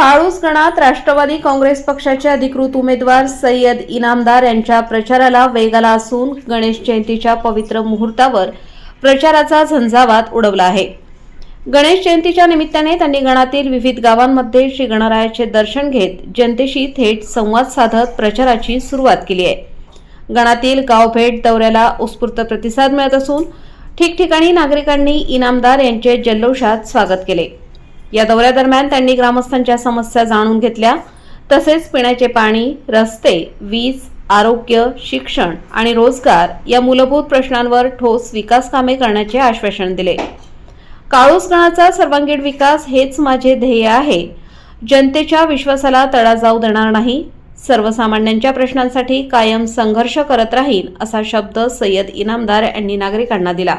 काळूस गणात राष्ट्रवादी काँग्रेस पक्षाचे अधिकृत उमेदवार सय्यद इनामदार यांच्या प्रचाराला वेग आला असून गणेश जयंतीच्या पवित्र मुहूर्तावर प्रचाराचा झंझावात उडवला आहे। गणेश जयंतीच्या निमित्ताने त्यांनी गणातील विविध गावांमध्ये श्री गणरायाचे दर्शन घेत जनतेशी थेट संवाद साधत प्रचाराची सुरुवात केली आहे। गणातील गावभेट दौऱ्याला उत्स्फूर्त प्रतिसाद मिळत असून ठिकठिकाणी नागरिकांनी इनामदार यांचे जल्लोषात स्वागत केले। या दौऱ्यादरम्यान त्यांनी ग्रामस्थांच्या समस्या जाणून घेतल्या, तसेच पिण्याचे पाणी, रस्ते, वीज, आरोग्य, शिक्षण आणि रोजगार या मूलभूत प्रश्नांवर ठोस विकास कामे करण्याचे आश्वासन दिले। काळूस गणाचा सर्वांगीण विकास हेच माझे ध्येय आहे। जनतेच्या विश्वासाला तडा जाऊ देणार नाही। सर्वसामान्यांच्या प्रश्नांसाठी कायम संघर्ष करत राहील असा शब्द सय्यद इनामदार यांनी नागरिकांना दिला।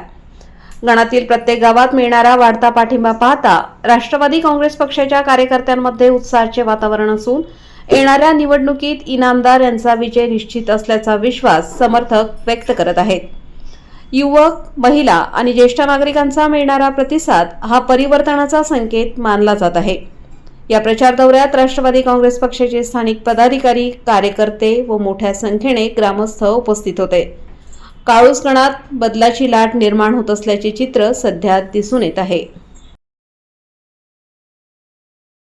गणातील प्रत्येक गावात मिळणारा वाढता पाठिंबा पाहता राष्ट्रवादी काँग्रेस पक्षाच्या कार्यकर्त्यांमध्ये उत्साहाचे वातावरण असून येणाऱ्या निवडणुकीत इनामदार यांचा विजय निश्चित असल्याचा विश्वास समर्थक व्यक्त करत आहेत। युवक, महिला आणि ज्येष्ठ नागरिकांचा मिळणारा प्रतिसाद हा परिवर्तनाचा संकेत मानला जात आहे। या प्रचार दौऱ्यात राष्ट्रवादी काँग्रेस पक्षाचे स्थानिक पदाधिकारी, कार्यकर्ते व मोठ्या संख्येने ग्रामस्थ उपस्थित होते। काळूस गणात बदलाची लाट निर्माण होत असल्याचे चित्र सध्या दिसून येत आहे।